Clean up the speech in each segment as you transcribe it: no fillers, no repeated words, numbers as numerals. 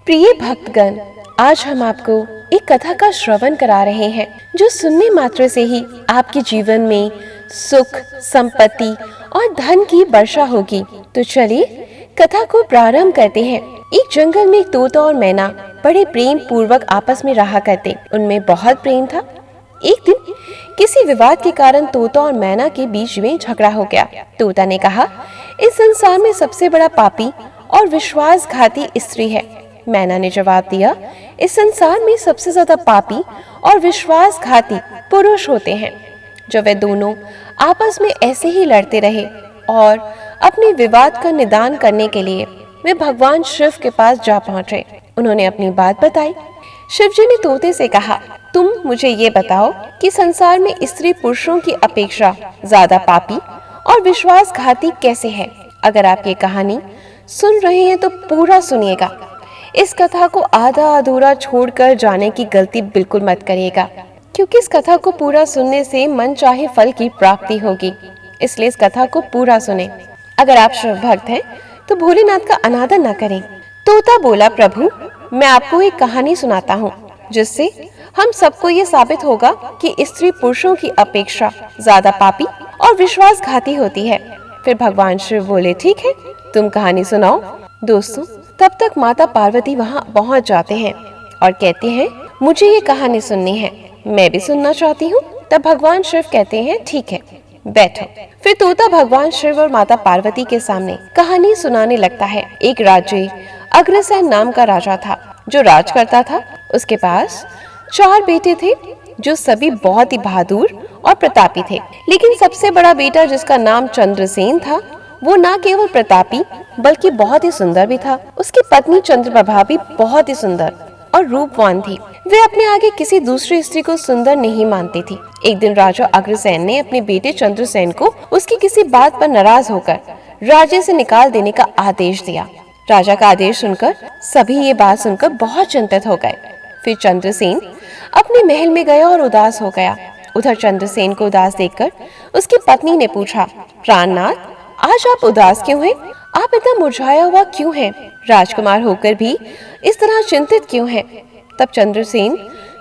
प्रिय भक्तगण, आज हम आपको एक कथा का श्रवण करा रहे हैं जो सुनने मात्र से ही आपके जीवन में सुख, संपत्ति और धन की वर्षा होगी। तो चलिए कथा को प्रारंभ करते हैं। एक जंगल में एक तोता और मैना बड़े प्रेम पूर्वक आपस में रहा करते। उनमें बहुत प्रेम था। एक दिन किसी विवाद के कारण तोता और मैना के बीच में झगड़ा हो गया। तोता ने कहा, इस संसार में सबसे बड़ा पापी और विश्वासघाती स्त्री है। मैना ने जवाब दिया, इस संसार में सबसे ज्यादा पापी और विश्वासघाती पुरुष होते हैं। जब वे दोनों आपस में ऐसे ही लड़ते रहे और अपने विवाद का निदान करने के लिए वे भगवान शिव के पास जा पहुंचे। उन्होंने अपनी बात बताई। शिव जी ने तोते से कहा, तुम मुझे ये बताओ कि संसार में स्त्री पुरुषों की अपेक्षा ज्यादा पापी और विश्वासघाती कैसे है। अगर आप ये कहानी सुन रहे हैं तो पूरा सुनिएगा। इस कथा को आधा अधूरा छोड़कर जाने की गलती बिल्कुल मत करिएगा, क्योंकि इस कथा को पूरा सुनने से मन चाहे फल की प्राप्ति होगी। इसलिए इस कथा को पूरा सुने। अगर आप शिव भक्त हैं तो भोलेनाथ का अनादर न करें। तोता बोला, प्रभु मैं आपको एक कहानी सुनाता हूँ जिससे हम सबको ये साबित होगा कि स्त्री पुरुषों की अपेक्षा ज्यादा पापी और विश्वासघाती होती है। फिर भगवान शिव बोले, ठीक है, तुम कहानी सुनाओ। दोस्तों, तब तक माता पार्वती वहाँ पहुँच जाते हैं और कहते हैं, मुझे ये कहानी सुननी है, मैं भी सुनना चाहती हूँ। तब भगवान शिव कहते हैं, ठीक है, बैठो। फिर तोता भगवान शिव और माता पार्वती के सामने कहानी सुनाने लगता है। एक राज्य अग्रसेन नाम का राजा था जो राज करता था। उसके पास 4 बेटे थे जो सभी बहुत ही बहादुर और प्रतापी थे। लेकिन सबसे बड़ा बेटा, जिसका नाम चंद्रसेन था, वो न केवल प्रतापी बल्कि बहुत ही सुंदर भी था। उसकी पत्नी चंद्रप्रभा भी बहुत ही सुंदर और रूपवान थी। वे अपने आगे किसी दूसरी स्त्री को सुंदर नहीं मानती थी। एक दिन राजा अग्रसेन ने अपने बेटे चंद्रसेन को उसकी किसी बात पर नाराज होकर राज्य से निकाल देने का आदेश दिया। राजा का आदेश सुनकर सभी ये बात सुनकर बहुत चिंतित हो गए। फिर चंद्रसेन अपने महल में गया और उदास हो गया। उधर चंद्रसेन को उदास देखकर उसकी पत्नी ने पूछा, प्राणनाथ, आज आप उदास क्यों हैं? आप इतना मुरझाया हुआ क्यों हैं? राजकुमार होकर भी इस तरह चिंतित क्यों हैं? तब चंद्रसेन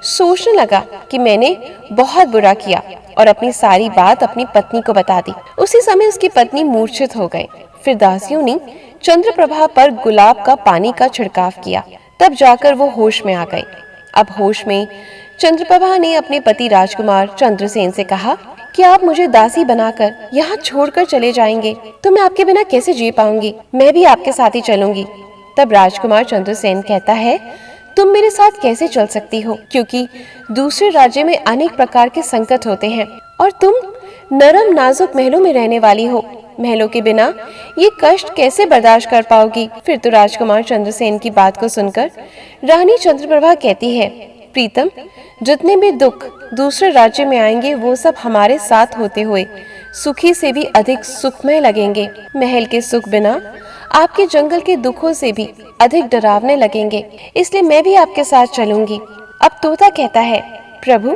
सोचने लगा कि मैंने बहुत बुरा किया और अपनी सारी बात अपनी पत्नी को बता दी। उसी समय उसकी पत्नी मूर्छित हो गई। फिर दासियों ने चंद्रप्रभा पर गुलाब का पानी का छिड़काव किया। तब जाकर वो होश में आ गई। अब होश में चंद्रप्रभा ने अपने पति राजकुमार चंद्रसेन से कहा कि आप मुझे दासी बनाकर यहाँ छोड़कर चले जाएंगे तो मैं आपके बिना कैसे जी पाऊंगी? मैं भी आपके साथ ही चलूंगी। तब राजकुमार चंद्रसेन कहता है, तुम मेरे साथ कैसे चल सकती हो, क्योंकि दूसरे राज्य में अनेक प्रकार के संकट होते हैं और तुम नरम नाजुक महलों में रहने वाली हो। महलों के बिना ये कष्ट कैसे बर्दाश्त कर पाओगी? फिर तो राजकुमार चंद्रसेन की बात को सुनकर रानी चंद्रप्रभा कहती है, प्रीतम, जितने भी दुख दूसरे राज्य में आएंगे वो सब हमारे साथ होते हुए सुखी से भी अधिक सुखमय लगेंगे। महल के सुख बिना आपके जंगल के दुखों से भी अधिक डरावने लगेंगे। इसलिए मैं भी आपके साथ चलूंगी। अब तोता कहता है, प्रभु,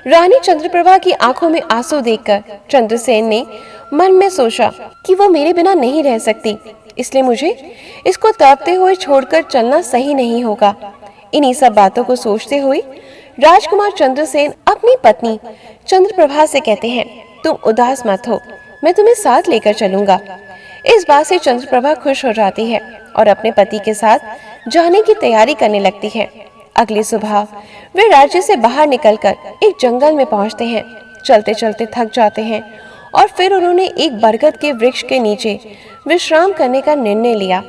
रानी चंद्रप्रभा की आंखों में आंसू देखकर चंद्रसेन ने मन में सोचा कि वो मेरे बिना नहीं रह सकती, इसलिए मुझे इसको तड़पते हुए छोड़कर चलना सही नहीं होगा। इन्हीं सब बातों को सोचते हुए राजकुमार चंद्रसेन अपनी पत्नी चंद्रप्रभा से कहते हैं, तुम उदास मत हो, मैं तुम्हें साथ लेकर चलूंगा। इस बात से चंद्रप्रभा खुश हो जाती है और अपने पति के साथ जाने की तैयारी करने लगती है। अगली सुबह वे राज्य से बाहर निकलकर एक जंगल में पहुंचते हैं। चलते चलते थक जाते हैं और फिर उन्होंने एक बरगद के वृक्ष के नीचे विश्राम करने का निर्णय लिया।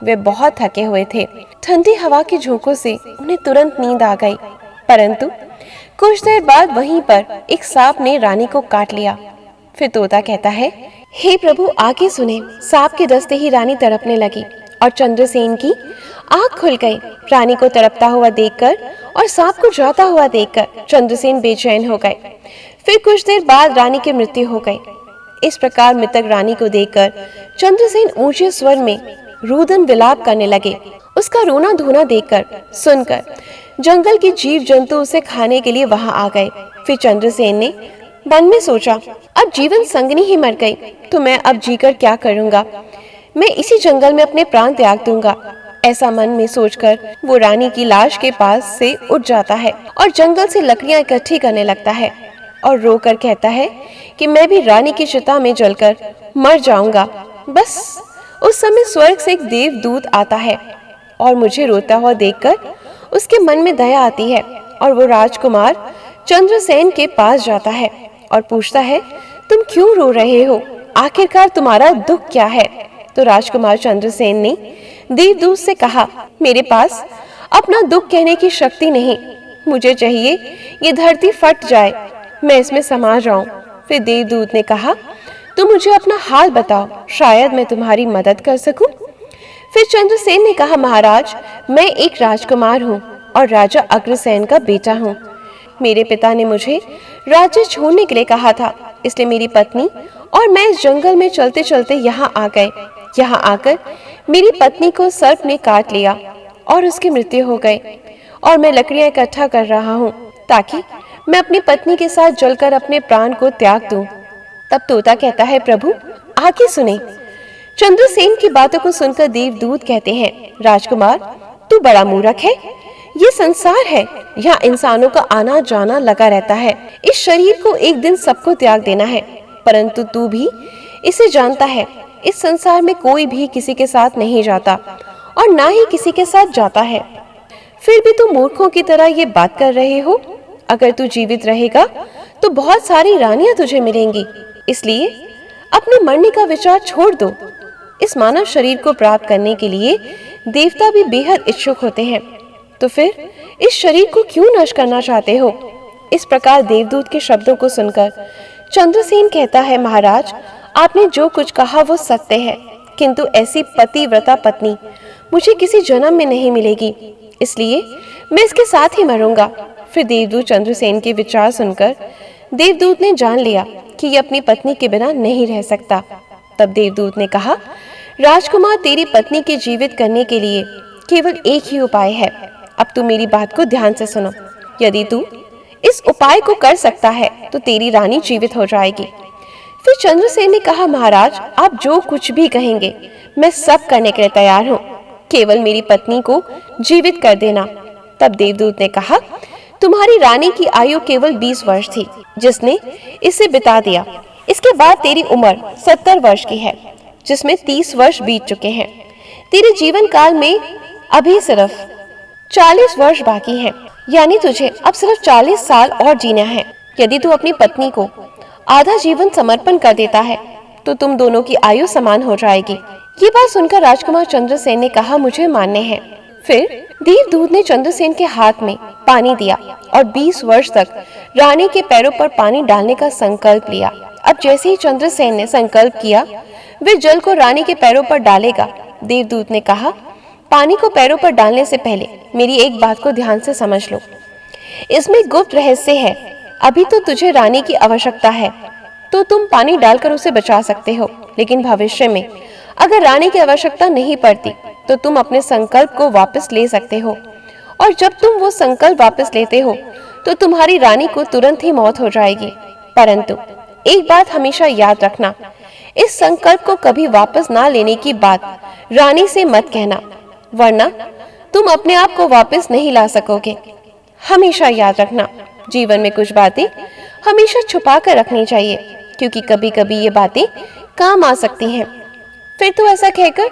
वे बहुत थके हुए थे। ठंडी हवा के झोंकों से उन्हें तुरंत नींद आ गई, परंतु कुछ देर बाद वहीं पर एक सांप ने रानी को काट लिया। फिर तोता कहता है, हे प्रभु, आगे सुने। सांप के डसते ही रानी तड़पने लगी और चंद्रसेन की आंख खुल गई। रानी को तड़पता हुआ देखकर और सांप को जाता हुआ देखकर चंद्रसेन बेचैन हो गए। फिर कुछ देर बाद रानी की मृत्यु हो गई। इस प्रकार मृतक रानी को देखकर चंद्रसेन ऊंचे स्वर में रुदन विलाप करने लगे। उसका रोना धोना देखकर सुनकर जंगल के जीव जंतु उसे खाने के लिए वहां आ गए। फिर चंद्रसेन ने मन में सोचा, अब जीवन संगनी ही मर गई तो मैं अब जीकर क्या करूंगा? मैं इसी जंगल में अपने प्राण त्याग दूंगा। ऐसा मन में सोचकर वो रानी की लाश के पास से उठ जाता है और जंगल से लकड़ियां इकट्ठी करने लगता है और रोकर कहता है कि मैं भी रानी की चिता में जलकर मर जाऊंगा। बस उस समय स्वर्ग से एक देवदूत आता है और मुझे रोता हुआ देखकर उसके मन में दया आती है और वो राजकुमार चंद्रसेन के पास जाता है और पूछता है, तुम क्यों रो रहे हो? आखिरकार तुम्हारा दुख क्या है? तो राजकुमार चंद्रसेन ने देवदूत से कहा, मेरे पास अपना दुख कहने की शक्ति नहीं, मुझे चाहिए ये धरती फट जाए, मैं इसमें समा जाऊं। फिर देवदूत ने कहा, तुम मुझे अपना हाल बताओ, शायद मैं तुम्हारी मदद कर सकूं। फिर चंद्रसेन ने कहा, महाराज, मैं एक राजकुमार हूँ और राजा अग्रसेन का बेटा हूँ। मेरे पिता ने मुझे राज्य छोड़ने के लिए कहा था, इसलिए मेरी पत्नी और मैं इस जंगल में चलते चलते यहाँ आ गए। यहाँ आकर मेरी पत्नी को सर्प ने काट लिया और उसकी मृत्यु हो गई और मैं लकड़ियां इकट्ठा कर रहा हूँ ताकि मैं अपनी पत्नी के साथ जलकर अपने प्राण को त्याग दूं। तब तोता कहता है, प्रभु आगे सुने। चंद्रसेन की बातों को सुनकर देवदूत कहते हैं, राजकुमार तू बड़ा मूर्ख है। ये संसार है, यहाँ इंसानों का आना जाना लगा रहता है। इस शरीर को एक दिन सबको त्याग देना है, परंतु तू भी इसे जानता है, इस संसार में कोई भी किसी के साथ नहीं जाता और ना ही किसी के साथ जाता है। फिर भी तू मूर्खों की तरह ये बात कर रहे हो। अगर तू जीवित रहेगा तो बहुत सारी रानियां तुझे मिलेंगी, इसलिए अपने मरने का विचार छोड़ दो। इस मानव शरीर को प्राप्त करने के लिए देवता भी बेहद इच्छुक होते हैं, तो फिर इस शरीर को क्यों नष्ट करना चाहते हो? इस प्रकार देवदूत के शब्दों को सुनकर चंद्रसेन कहता है, महाराज आपने जो कुछ कहा वो सत्य है, किंतु ऐसी पतिव्रता पत्नी मुझे किसी जन्म में नहीं मिलेगी, इसलिए मैं इसके साथ ही मरूंगा। फिर देवदूत चंद्रसेन के विचार सुनकर देवदूत ने जान लिया कि ये अपनी पत्नी के बिना नहीं रह सकता। तब देवदूत ने कहा, राजकुमार तेरी पत्नी के जीवित करने के लिए केवल एक ही उपाय है। अब तू मेरी बात को ध्यान से सुनो। यदि तू इस उपाय को कर सकता है तो तेरी रानी जीवित हो जाएगी। फिर चंद्रसेन ने कहा, महाराज आप जो कुछ भी कहेंगे मैं सब करने के लिए तैयार हूँ, केवल मेरी पत्नी को जीवित कर देना। तब देवदूत ने कहा, तुम्हारी रानी की आयु केवल 20 वर्ष थी, जिसने इसे बिता दिया। इसके बाद तेरी उम्र 70 वर्ष की है, जिसमें 30 वर्ष बीत चुके हैं। तेरे जीवन काल में अभी सिर्फ 40 वर्ष बाकी हैं, यानी तुझे अब सिर्फ 40 साल और जीना है। यदि तू अपनी पत्नी को आधा जीवन समर्पण कर देता है तो तुम दोनों की आयु समान हो जाएगी। ये बात सुनकर राजकुमार चंद्रसेन ने कहा, मुझे मानने हैं। फिर देवदूत ने चंद्रसेन के हाथ में पानी दिया और 20 वर्ष तक रानी के पैरों पर पानी डालने का संकल्प लिया। अब जैसे ही चंद्रसेन ने संकल्प किया वे जल को रानी के पैरों पर डालेगा। देवदूत ने कहा, पानी को पैरों पर डालने से पहले मेरी एक बात को ध्यान से समझ लो, इसमें गुप्त रहस्य है। अभी तो तुझे रानी की आवश्यकता है तो तुम पानी डालकर उसे बचा सकते हो, लेकिन भविष्य में अगर रानी की आवश्यकता नहीं पड़ती तो तुम अपने संकल्प को वापस ले सकते हो, और जब तुम वो संकल्प वापस लेते हो तो तुम्हारी रानी को तुरंत ही मौत हो जाएगी। परंतु एक बात हमेशा याद रखना, इस संकल्प को कभी वापस ना लेने की बात रानी से मत कहना, वरना तुम अपने आप को वापस नहीं ला सकोगे। हमेशा याद रखना, जीवन में कुछ बातें हमेशा छुपा कर रखनी चाहिए, क्योंकि कभी कभी ये बातें काम आ सकती हैं। फिर तो ऐसा कहकर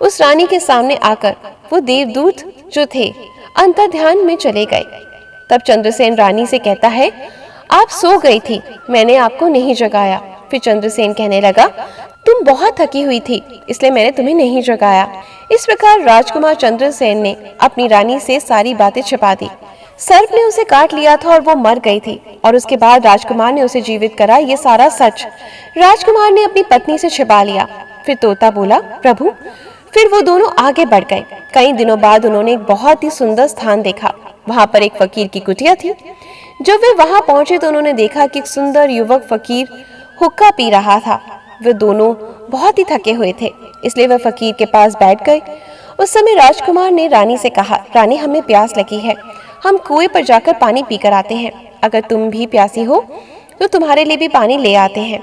उस रानी के सामने आकर वो देवदूत जो थे अंतर्ध्यान में चले गए। तब चंद्रसेन रानी से कहता है, आप सो गई थी, मैंने आपको नहीं जगाया। फिर चंद्रसेन कहने लगा, तुम बहुत थकी हुई थी, इसलिए मैंने तुम्हें नहीं जगाया। इस प्रकार राजकुमार चंद्रसेन ने अपनी रानी से सारी बातें छिपा दी। सर्प ने उसे काट लिया था और वो मर गई थी, और उसके बाद राजकुमार ने उसे जीवित करा। ये सारा सच राजकुमार ने अपनी पत्नी से छिपा लिया। फिर तोता बोला, प्रभु। फिर वो दोनों आगे बढ़ गए। कई दिनों बाद उन्होंने एक बहुत ही सुंदर स्थान देखा। वहां पर एक फकीर की कुटिया थी। जब वे वहां पहुंचे तो उन्होंने देखा कि एक सुंदर युवक फकीर हुक्का पी रहा था। वे दोनों बहुत ही थके हुए थे, इसलिए वे फकीर के पास बैठ गए। उस समय राजकुमार ने रानी से कहा, रानी हमें प्यास लगी है, हम कुएं पर जाकर पानी पीकर आते हैं। अगर तुम भी प्यासी हो तो तुम्हारे लिए भी पानी ले आते हैं।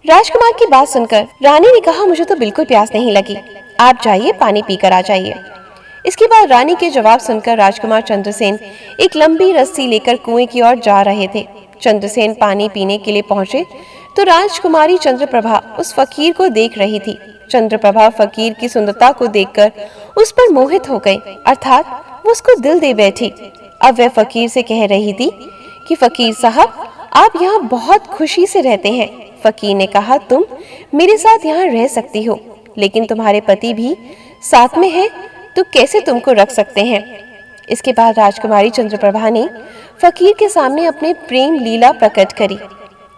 राजकुमार की बात सुनकर रानी ने कहा, मुझे तो बिल्कुल प्यास नहीं लगी, आप जाइए पानी पीकर आ जाइए। इसके बाद रानी के जवाब सुनकर राजकुमार चंद्रसेन एक लंबी रस्सी लेकर कुएं की ओर जा रहे थे। चंद्रसेन पानी पीने के लिए पहुंचे तो राजकुमारी चंद्रप्रभा उस फकीर को देख रही थी। चंद्रप्रभा फकीर की सुंदरता को देखकर उस पर मोहित हो गई, अर्थात वो उसको दिल दे बैठी। अब वह फकीर से कह रही थी कि फकीर साहब, आप यहाँ बहुत खुशी से रहते हैं। फकीर ने कहा, तुम मेरे साथ यहाँ रह सकती हो, लेकिन तुम्हारे पति भी साथ में है, तो कैसे तुमको रख सकते हैं। इसके बाद राजकुमारी चंद्रप्रभा ने फकीर के सामने अपने प्रेम लीला प्रकट करी।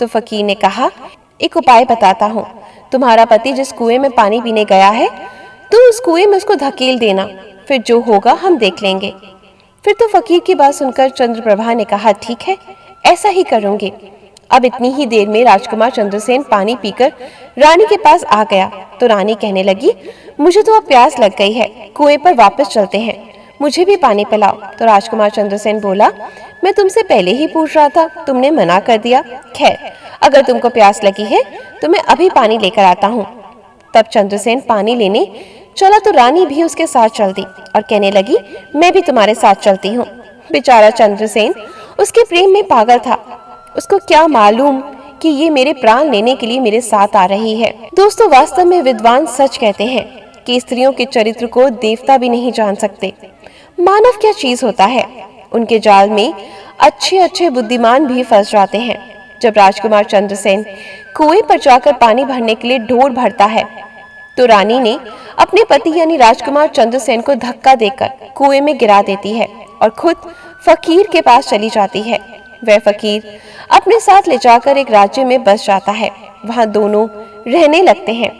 तो फकीर ने कहा, एक उपाय बताता हूँ। तुम्हारा पति जिस कुएं में पानी पीने गया है, तुम उस कुएं में उसको धकेल देना, फिर जो होगा हम देख लेंगे। फिर तो फकीर की बात सुनकर चंद्रप्रभा ने कहा, ठीक है, ऐसा ही करूंगी। अब इतनी ही देर में राजकुमार चंद्रसेन पानी पीकर रानी के पास आ गया। तो रानी कहने लगी, मुझे तो अब प्यास लग गई है, कुएं पर वापस चलते हैं, मुझे भी पानी पिलाओ। तो राजकुमार चंद्रसेन बोला, मैं तुमसे पहले ही पूछ रहा था, तुमने मना कर दिया। खैर, अगर तुमको प्यास लगी है तो मैं अभी पानी लेकर आता हूँ। तब चंद्रसेन पानी लेने चला तो रानी भी उसके साथ चल दी और कहने लगी, मैं भी तुम्हारे साथ चलती हूँ। बेचारा चंद्रसेन उसके प्रेम में पागल था। उसको क्या मालूम कि ये मेरे प्राण लेने के लिए मेरे साथ आ रही है। दोस्तों, वास्तव में विद्वान सच कहते हैं कि स्त्रियों के चरित्र को देवता भी नहीं जान सकते। मानव क्या चीज होता है, उनके जाल में अच्छे अच्छे बुद्धिमान भी फंस जाते हैं। जब राजकुमार चंद्रसेन कुएं पर जाकर पानी भरने के लिए ढोल भरता है तो रानी ने अपने पति यानी राजकुमार चंद्रसेन को धक्का देकर कुएं में गिरा देती है और खुद फकीर के पास चली जाती है। वह फकीर अपने साथ ले जाकर एक राज्य में बस जाता है। वहां दोनों रहने लगते हैं।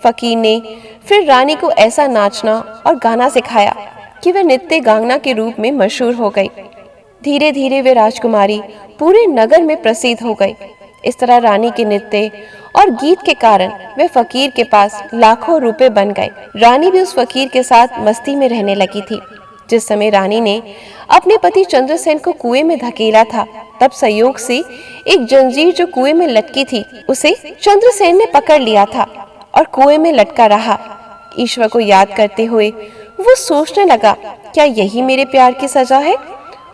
फकीर ने फिर रानी को ऐसा नाचना और गाना सिखाया कि वह नृत्य गांगना के रूप में मशहूर हो गई। धीरे धीरे वे राजकुमारी पूरे नगर में प्रसिद्ध हो गई। इस तरह रानी के नृत्य और गीत के कारण वे फकीर के पास लाखों रुपए बन गए। रानी भी उस फकीर के साथ मस्ती में रहने लगी थी। जिस समय रानी ने अपने पति चंद्रसेन को कुएं में धकेला था, तब संयोग से एक जंजीर जो कुएं में लटकी थी उसे चंद्रसेन ने पकड़ लिया था और कुएं में लटका रहा। ईश्वर को याद करते हुए वो सोचने लगा, क्या यही मेरे प्यार की सजा है।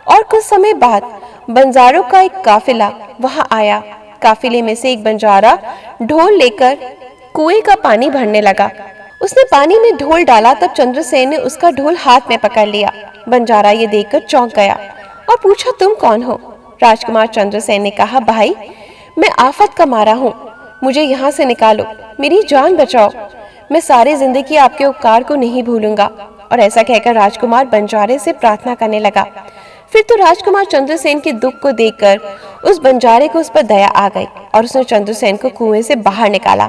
और कुछ समय बाद बंजारों का एक काफिला वहां आया। काफिले में से एक बंजारा ढोल लेकर कुएं का पानी भरने लगा। उसने पानी में ढोल डाला, तब चंद्रसेन ने उसका ढोल हाथ में पकड़ लिया। बंजारा ये देखकर चौंक गया और पूछा, तुम कौन हो। राजकुमार चंद्रसेन ने कहा, भाई, मैं आफत का मारा हूँ, मुझे यहाँ से निकालो, मेरी जान बचाओ, मैं सारी जिंदगी आपके उपकार को नहीं भूलूंगा। और ऐसा कहकर राजकुमार बंजारे से प्रार्थना करने लगा। फिर तो राजकुमार चंद्रसेन के दुख को देखकर उस बंजारे को उस पर दया आ गई और उसने चंद्रसेन को कुएं से बाहर निकाला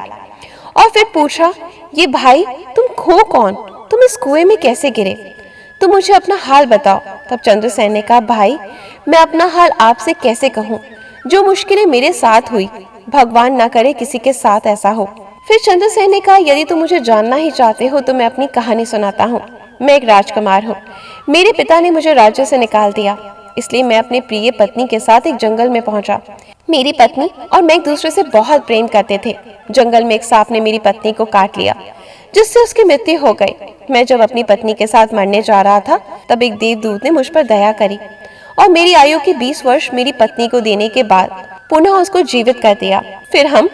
और फिर पूछा, ये भाई, तुम खो कौन, तुम इस कुएं में कैसे गिरे, तुम मुझे अपना हाल बताओ। तब चंद्रसेन ने कहा, भाई, मैं अपना हाल आपसे कैसे कहूँ, जो मुश्किलें मेरे साथ हुई, भगवान ना करे किसी के साथ ऐसा हो। फिर चंद्रसेन ने कहा, यदि तुम मुझे जानना ही चाहते हो तो मैं अपनी कहानी सुनाता हूँ। मैं एक राजकुमार हूँ। मेरे पिता ने मुझे राज्य से निकाल दिया, इसलिए मैं अपनी प्रिय पत्नी के साथ एक जंगल में पहुंचा। मेरी पत्नी और मैं एक दूसरे से बहुत प्रेम करते थे। जंगल में एक सांप ने मेरी पत्नी को काट लिया, जिससे उसकी मृत्यु हो गई। मैं जब अपनी पत्नी के साथ मरने जा रहा था, तब एक देवदूत ने मुझ पर दया करी और मेरी आयु के 20 वर्ष मेरी पत्नी को देने के बाद पुनः उसको जीवित कर दिया। फिर हम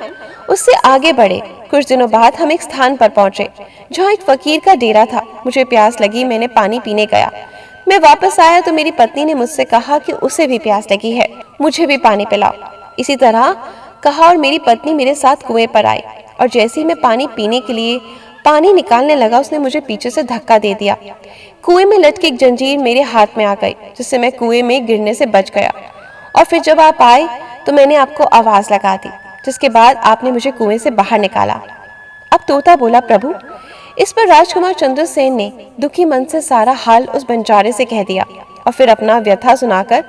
उससे आगे बढ़े। कुछ दिनों बाद हम एक स्थान पर पहुंचे जहाँ एक फकीर का डेरा था। मुझे प्यास लगी, मैंने पानी पीने गया। मैं वापस आया तो मेरी पत्नी ने मुझसे कहा कि उसे भी प्यास लगी है, मुझे भी पानी पिलाओ। इसी तरह कहा और मेरी पत्नी मेरे साथ कुएं पर आई और जैसे ही मैं पानी पीने के लिए पानी निकालने लगा, उसने मुझे पीछे से धक्का दे दिया। कुएं में लटकी एक जंजीर मेरे हाथ में आ गई, जिससे मैं कुएं में गिरने से बच गया। और फिर जब आप आए तो मैंने आपको आवाज लगा दी, जिसके बाद आपने मुझे कुएं से बाहर निकाला। अब तोता बोला, प्रभु। इस पर राजकुमार चंद्रसेन ने दुखी मन से सारा हाल उस बंजारे से कह दिया और फिर अपना व्यथा सुनाकर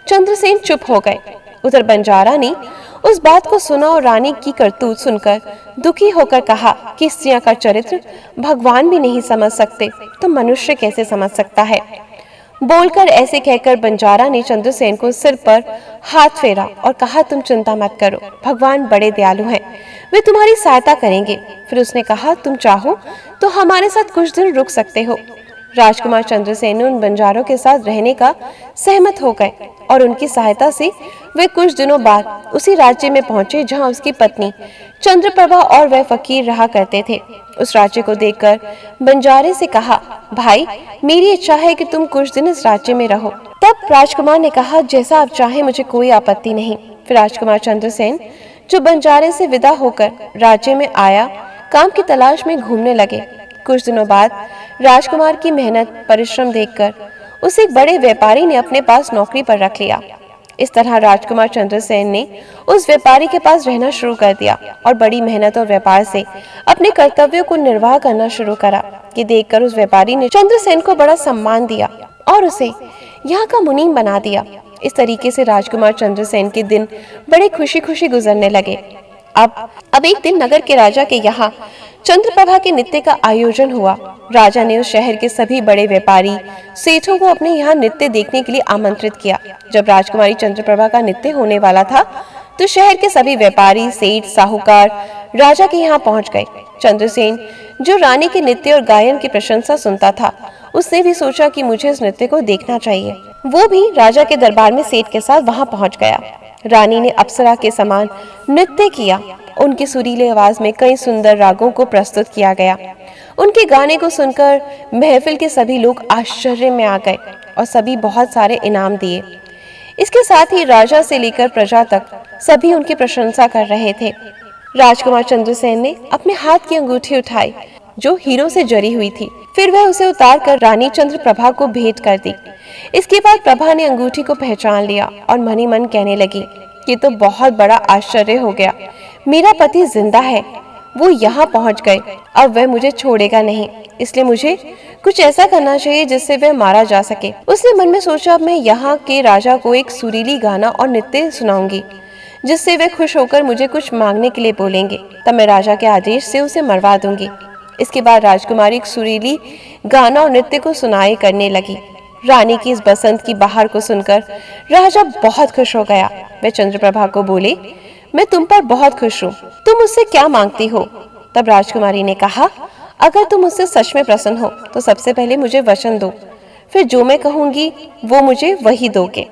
चंद्रसेन चुप हो गए। उधर बंजारा ने उस बात को सुना और रानी की करतूत सुनकर दुखी होकर कहा कि स्त्रियों का चरित्र भगवान भी नहीं समझ सकते तो मनुष्य कैसे समझ सकता है। बोलकर ऐसे कहकर बंजारा ने चंद्रसेन को सिर पर हाथ फेरा और कहा, तुम चिंता मत करो, भगवान बड़े दयालु हैं, वे तुम्हारी सहायता करेंगे। फिर उसने कहा, तुम चाहो तो हमारे साथ कुछ दिन रुक सकते हो, राजकुमार चंद्रसेन उन बंजारों के साथ रहने का सहमत हो गए और उनकी सहायता से वे कुछ दिनों बाद उसी राज्य में पहुंचे जहां उसकी पत्नी चंद्रप्रभा और वह फकीर रहा करते थे। उस राज्य को देखकर बंजारे से कहा, भाई मेरी इच्छा है कि तुम कुछ दिन इस राज्य में रहो। तब राजकुमार ने कहा, जैसा आप चाहे, मुझे कोई आपत्ति नहीं। फिर राजकुमार चंद्रसेन जो बंजारे से विदा होकर राज्य में आया, काम की तलाश में घूमने लगे। कुछ दिनों बाद राजकुमार की मेहनत परिश्रम देखकर उसे एक बड़े व्यापारी ने अपने पास नौकरी पर रख लिया। इस तरह राजकुमार चंद्रसेन ने उस व्यापारी के पास रहना शुरू कर दिया और बड़ी मेहनत और व्यापार से अपने कर्तव्यों को निर्वाह करना शुरू करा। कि देखकर उस व्यापारी ने चंद्रसेन को बड़ा सम्मान दिया और उसे यहाँ का मुनीम बना दिया। इस तरीके से राजकुमार चंद्रसेन के दिन बड़े खुशी खुशी गुजरने लगे। अब एक दिन नगर के राजा के यहाँ चंद्रप्रभा के नृत्य का आयोजन हुआ। राजा ने उस शहर के सभी बड़े व्यापारी सेठों को अपने यहाँ नृत्य देखने के लिए आमंत्रित किया। जब राजकुमारी चंद्रप्रभा का नृत्य होने वाला था तो शहर के सभी व्यापारी, सेठ, साहूकार राजा के यहाँ पहुंच गए। चंद्रसेन जो रानी के नृत्य और गायन की प्रशंसा सुनता था, उसने भी सोचा कि मुझे इस नृत्य को देखना चाहिए। वो भी राजा के दरबार में सेठ के साथ वहां पहुंच गया। रानी ने अप्सरा के समान नृत्य किया। उनकी सुरीली आवाज में कई सुंदर रागों को प्रस्तुत किया गया। उनके गाने को सुनकर महफिल के सभी लोग आश्चर्य में आ गए और सभी बहुत सारे इनाम दिए। इसके साथ ही राजा से लेकर प्रजा तक सभी उनकी प्रशंसा कर रहे थे। राजकुमार चंद्रसेन ने अपने हाथ की अंगूठी उठाई जो हीरों से जरी हुई थी। फिर वह उसे उतार कर रानी चंद्रप्रभा को भेंट कर दी। इसके बाद प्रभा ने अंगूठी को पहचान लिया और मन ही मन कहने लगी, ये तो बहुत बड़ा आश्चर्य हो गया। मेरा पति जिंदा है, वो यहाँ पहुँच गए। अब वह मुझे छोड़ेगा नहीं, इसलिए मुझे कुछ ऐसा करना चाहिए जिससे वह मारा जा सके। उसने मन में सोचा, अब मैं यहाँ के राजा को एक सुरीली गाना और नृत्य सुनाऊंगी जिससे वे खुश होकर मुझे कुछ मांगने के लिए बोलेंगे। तब मैं राजा के आदेश से उसे मरवा दूंगी। इसके बाद राजकुमारी एक सुरीली गाना और नृत्य को सुनाई करने लगी। रानी की इस बसंत की बहार को सुनकर राजा बहुत खुश हो गया। वे चंद्रप्रभा को बोले, मैं तुम पर बहुत खुश हूँ, तुम मुझसे क्या मांगती हो? तब राजकुमारी ने कहा, अगर तुम मुझसे सच में प्रसन्न हो तो सबसे पहले मुझे वचन दो, फिर जो मैं कहूंगी वो मुझे वही दोगे।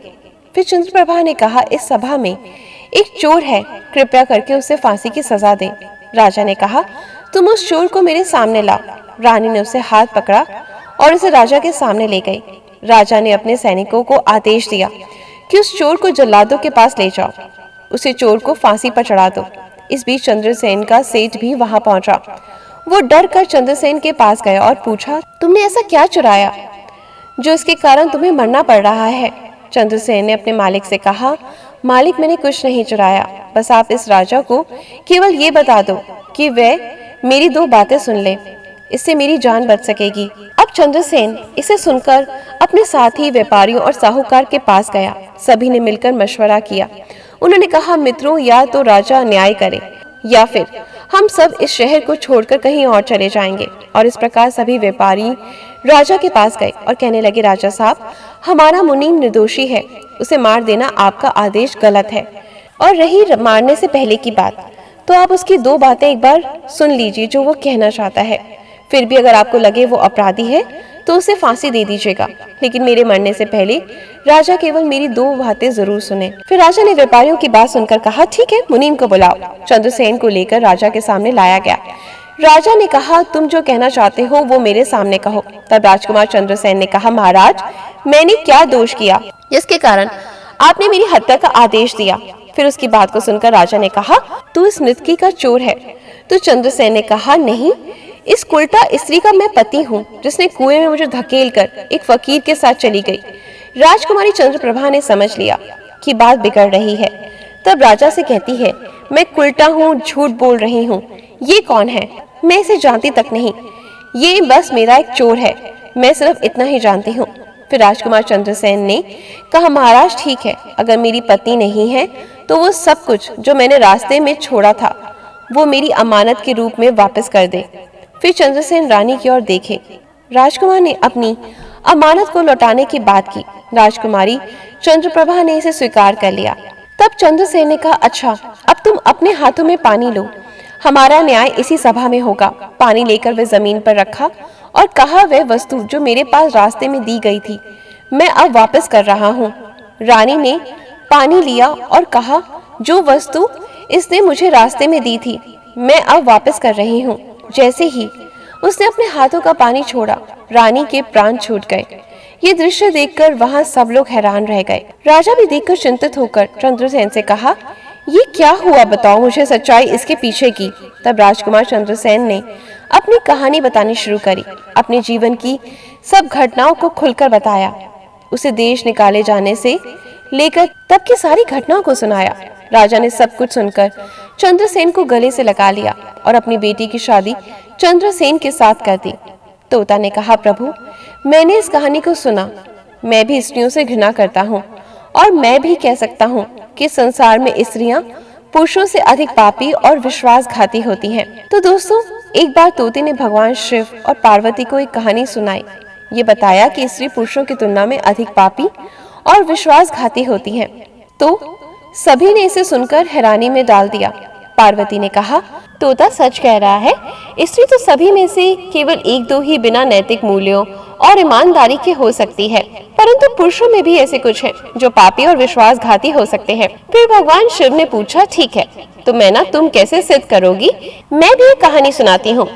फिर चंद्रप्रभा ने कहा, इस सभा में एक चोर है, कृपया करके उसे फांसी की सजा दें। राजा ने कहा, तुम उस चोर को मेरे सामने लाओ। रानी ने उसे हाथ पकड़ा और उसे राजा के सामने ले गई। राजा ने अपने सैनिकों को आदेश दिया कि उस चोर को जल्लादों के पास ले जाओ, उसे चोर को फांसी पर चढ़ा दो। इस बीच चंद्रसेन का सेठ भी वहां पहुंचा। वो डर कर चंद्रसेन के पास गया और पूछा, तुमने ऐसा क्या चुराया जो इसके कारण तुम्हें मरना पड़ रहा है? चंद्रसेन ने अपने मालिक से कहा, मालिक मैंने कुछ नहीं चुराया, बस आप इस राजा को केवल ये बता दो कि वह मेरी दो बातें सुन ले, इससे मेरी जान बच सकेगी। अब चंद्रसेन इसे सुनकर अपने साथी व्यापारियों और साहूकार के पास गया। सभी ने मिलकर मशवरा किया। उन्होंने कहा, मित्रों, या तो राजा न्याय करे या फिर हम सब इस शहर को छोड़कर कहीं और चले जाएंगे। और इस प्रकार सभी व्यापारी राजा के पास गए और कहने लगे, राजा साहब, हमारा मुनीम निर्दोषी है, उसे मार देना आपका आदेश गलत है। और रही मारने से पहले की बात, तो आप उसकी दो बातें एक बार सुन लीजिए जो वो कहना चाहता है। फिर भी अगर आपको लगे वो अपराधी है तो उसे फांसी दे दीजिएगा, लेकिन मेरे मरने से पहले राजा केवल मेरी दो बातें जरूर सुने। फिर राजा ने व्यापारियों की बात सुनकर कहा, ठीक है, मुनीम को बुलाओ। चंद्रसेन को लेकर राजा के सामने लाया गया। राजा ने कहा, तुम जो कहना चाहते हो वो मेरे सामने कहो। तब राजकुमार चंद्रसेन ने कहा, महाराज, मैंने क्या दोष किया जिसके कारण आपने मेरी हत्या का आदेश दिया? फिर उसकी बात को सुनकर राजा ने कहा, तू इस नृत्य का चोर है। तो चंद्रसेन ने कहा, नहीं, इस कुलटा स्त्री का मैं पति हूँ जिसने कुएं में मुझे धकेल कर एक फकीर के साथ चली गई। राजकुमारी चंद्रप्रभा ने समझ लिया कि बात बिगड़ रही है। तब राजा से कहती है, मैं कुलटा हूँ, झूठ बोल रही हूँ। ये कौन है? मैं इसे जानती तक नहीं, ये बस मेरा एक चोर है, मैं सिर्फ इतना ही जानती हूँ। फिर राजकुमार चंद्रसेन ने कहा, महाराज ठीक है, अगर मेरी पत्नी नहीं है तो वो सब कुछ जो मैंने रास्ते में छोड़ा था वो मेरी अमानत के रूप में वापस कर दे। फिर चंद्रसेन रानी की ओर देखे। राजकुमार ने अपनी अमानत को लौटाने की बात की। राजकुमारी चंद्रप्रभा ने इसे स्वीकार कर लिया। तब चंद्रसेन ने कहा, अच्छा, अब तुम अपने हाथों में पानी लो, हमारा न्याय इसी सभा में होगा। पानी लेकर वे जमीन पर रखा और कहा वह वस्तु जो मेरे पास रास्ते में दी गई थी मैं अब वापस कर रहा हूँ। रानी ने पानी लिया और कहा, जो वस्तु इसने मुझे रास्ते में दी थी मैं अब वापस कर रही हूँ। जैसे ही उसने अपने हाथों का पानी छोड़ा, रानी के प्राण छूट गए। ये दृश्य देखकर वहां सब लोग हैरान रह गए। राजा भी देखकर चिंतित होकर चंद्रसेन से कहा, ये क्या हुआ, बताओ मुझे सच्चाई इसके पीछे की। तब राजकुमार चंद्रसेन ने अपनी कहानी बतानी शुरू करी। अपने जीवन की सब घटनाओं को खुलकर बताया। उसे देश निकाले जाने से लेकर तब की सारी घटनाओं को सुनाया। राजा ने सब कुछ सुनकर चंद्रसेन को गले से लगा लिया और अपनी बेटी की शादी चंद्रसेन के साथ कर दी। तोता ने कहा, प्रभु मैंने इस कहानी को सुना, मैं भी स्त्रियों से घृणा करता हूँ और मैं भी कह सकता हूँ कि संसार में स्त्रियां पुरुषों से अधिक पापी और विश्वासघाती होती हैं। तो दोस्तों, एक बार तोते ने भगवान शिव और पार्वती को एक कहानी सुनाई। ये बताया कि स्त्री पुरुषों की तुलना में अधिक पापी और विश्वासघाती होती हैं। तो सभी ने इसे सुनकर हैरानी में डाल दिया। पार्वती ने कहा, तोता सच कह रहा है, स्त्री तो सभी में से केवल एक दो ही बिना नैतिक मूल्यों और ईमानदारी के हो सकती है, परंतु पुरुषों में भी ऐसे कुछ हैं जो पापी और विश्वासघाती हो सकते हैं। फिर भगवान शिव ने पूछा, ठीक है, तो मैं ना तुम कैसे सिद्ध करोगी? मैं भी एक कहानी सुनाती हूँ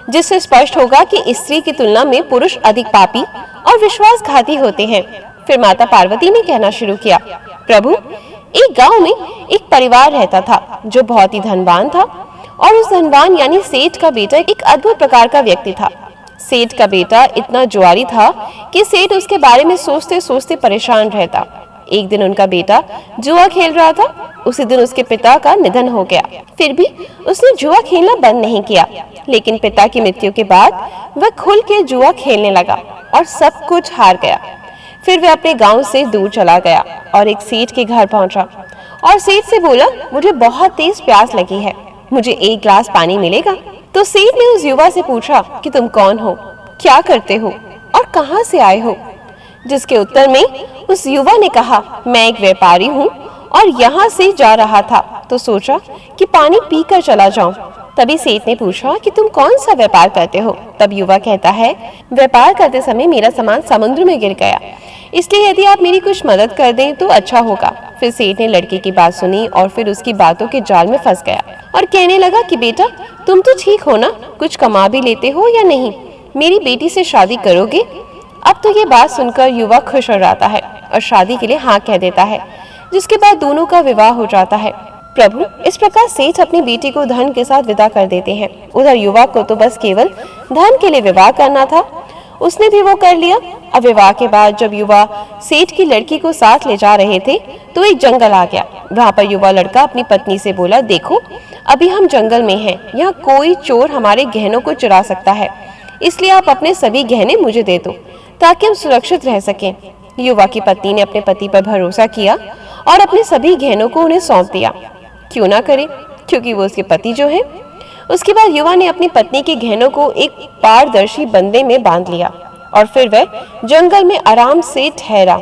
जिससे स्पष्ट होगा कि स्त्री की तुलना में पुरुष अधिक पापी और विश्वासघाती होते हैं। फिर माता पार्वती ने कहना शुरू किया, प्रभु एक गांव में एक परिवार रहता था जो बहुत ही धनवान था और उस धनवान यानी सेठ का बेटा एक अद्भुत प्रकार का व्यक्ति था। सेठ का बेटा इतना जुआरी था कि सेठ उसके बारे में सोचते सोचते परेशान रहता। एक दिन उनका बेटा जुआ खेल रहा था। उसी दिन उसके पिता का निधन हो गया। फिर भी उसने जुआ खेलना बंद नहीं किया, लेकिन पिता की मृत्यु के बाद वह खुल के जुआ खेलने लगा और सब कुछ हार गया। फिर वह अपने गांव से दूर चला गया और एक सेठ के घर पहुंचा और सेठ से बोला, मुझे बहुत तेज प्यास लगी है, मुझे एक गिलास पानी मिलेगा? तो सेठ ने उस युवा से पूछा कि तुम कौन हो, क्या करते हो और कहां से आए हो? जिसके उत्तर में उस युवा ने कहा, मैं एक व्यापारी हूँ और यहाँ से जा रहा था तो सोचा कि पानी पीकर चला जाऊं। तभी सेठ ने पूछा कि तुम कौन सा व्यापार करते हो? तब युवा कहता है, व्यापार करते समय मेरा सामान समुद्र में गिर गया, इसलिए यदि आप मेरी कुछ मदद कर दें तो अच्छा होगा। फिर सेठ ने लड़के की बात सुनी और फिर उसकी बातों के जाल में फंस गया और कहने लगा कि बेटा तुम तो ठीक हो ना, कुछ कमा भी लेते हो या नहीं, मेरी बेटी से शादी करोगे? अब तो ये बात सुनकर युवा खुश हो जाता है और शादी के लिए हाँ कह देता है, जिसके बाद दोनों का विवाह हो जाता है। प्रभु इस प्रकार सेठ अपनी बेटी को धन के साथ विदा कर देते हैं। उधर युवा को तो बस केवल धन के लिए विवाह करना था, उसने भी वो कर लिया। अब विवाह के बाद जब युवा सेठ की लड़की को साथ ले जा रहे थे तो एक जंगल आ गया। वहाँ पर युवा लड़का अपनी पत्नी से बोला, देखो अभी हम जंगल में हैं, यहाँ कोई चोर हमारे गहनों को चुरा सकता है, इसलिए आप अपने सभी गहने मुझे दे दो ताकि हम सुरक्षित रह सकें। युवा की पत्नी ने अपने पति पर भरोसा किया और अपने सभी गहनों को उन्हें सौंप दिया। क्यों ना करे, क्योंकि वो उसके पति जो है। उसके बाद युवा ने अपनी पत्नी के गहनों को एक पारदर्शी बंदे में बांध लिया और फिर वह जंगल में आराम से ठहरा।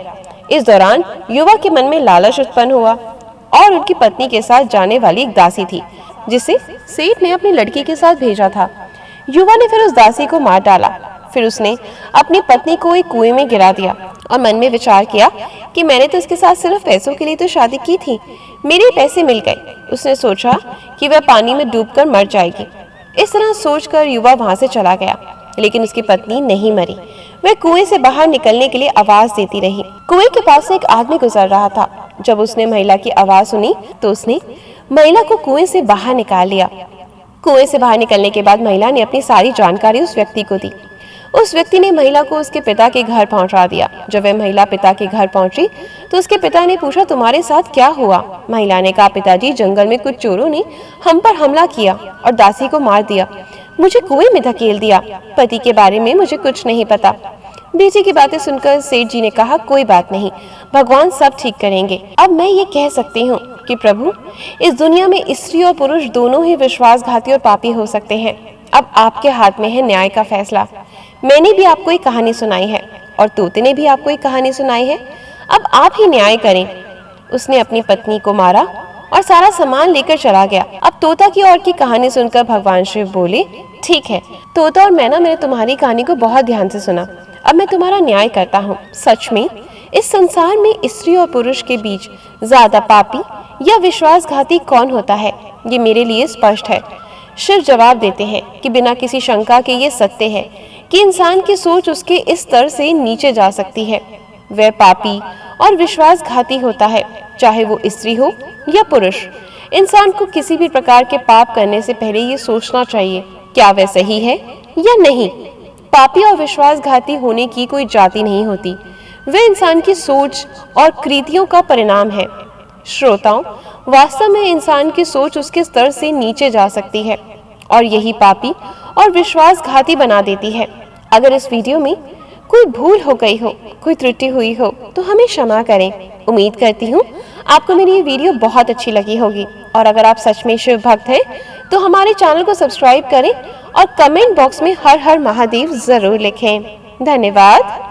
इस दौरान युवा के मन में लालच उत्पन्न हुआ और उनकी पत्नी के साथ जाने वाली एक दासी थी जिसे सेठ ने अपनी लड़की के साथ भेजा था। युवा ने फिर उस दासी को मार डाला। फिर उसने अपनी पत्नी को एक कुएं में गिरा दिया और मन में विचार किया कि मैंने तो इसके साथ सिर्फ पैसों के लिए तो शादी की थी, मेरे पैसे मिल गए। उसने सोचा कि वह पानी में डूबकर मर जाएगी। इस तरह सोचकर युवा वहां से चला गया, लेकिन उसकी पत्नी नहीं मरी। वह कुएं से बाहर निकलने के लिए आवाज देती रही। कुएं के पास से एक आदमी गुजर रहा था। जब उसने महिला की आवाज सुनी तो उसने महिला को कुएं से बाहर निकाल लिया। कुएं से बाहर निकलने के बाद महिला ने अपनी सारी जानकारी उस व्यक्ति को दी। उस व्यक्ति ने महिला को उसके पिता के घर पहुंचा दिया। जब वह महिला पिता के घर पहुंची तो उसके पिता ने पूछा, तुम्हारे साथ क्या हुआ? महिला ने कहा, पिताजी जंगल में कुछ चोरों ने हम पर हमला किया और दासी को मार दिया, मुझे कुएं में धकेल दिया। पति के बारे में मुझे कुछ नहीं पता। बेटी की बातें सुनकर सेठ जी ने कहा, कोई बात नहीं, भगवान सब ठीक करेंगे। अब मैं ये कह सकती हूँ कि प्रभु इस दुनिया में स्त्री और पुरुष दोनों ही विश्वासघाती और पापी हो सकते हैं। अब आपके हाथ में है न्याय का फैसला। मैंने भी आपको एक कहानी सुनाई है और तोते ने भी आपको एक कहानी सुनाई है, अब आप ही न्याय करें। उसने अपनी पत्नी को मारा और सारा सामान लेकर चला गया। अब तोता की और की कहानी सुनकर भगवान शिव बोले, ठीक है तोता और मैना, मैंने तुम्हारी कहानी को बहुत ध्यान से सुना। अब मैं तुम्हारा न्याय करता हूँ। सच में इस संसार में स्त्री और पुरुष के बीच ज्यादा पापी या विश्वासघाती कौन होता है, ये मेरे लिए स्पष्ट है। शिव जवाब देते हैं कि बिना किसी शंका के ये सत्य है कि इंसान की सोच उसके इस स्तर से नीचे जा सकती है। वह पापी और विश्वासघाती होता है, चाहे वो स्त्री हो या पुरुष। इंसान को किसी भी प्रकार के पाप करने से पहले ये सोचना चाहिए क्या वह सही है या नहीं। पापी और विश्वासघाती होने की कोई जाति नहीं होती, वे इंसान की सोच और कृतियों का परिणाम है। श्रोताओं, वास्तव में इंसान की सोच उसके स्तर से नीचे जा सकती है और यही पापी और विश्वासघाती बना देती है। अगर इस वीडियो में कोई भूल हो गई हो, कोई त्रुटि हुई हो तो हमें क्षमा करें। उम्मीद करती हूँ आपको मेरी ये वीडियो बहुत अच्छी लगी होगी और अगर आप सच में शिव भक्त हैं तो हमारे चैनल को सब्सक्राइब करें और कमेंट बॉक्स में हर हर महादेव जरूर लिखें। धन्यवाद।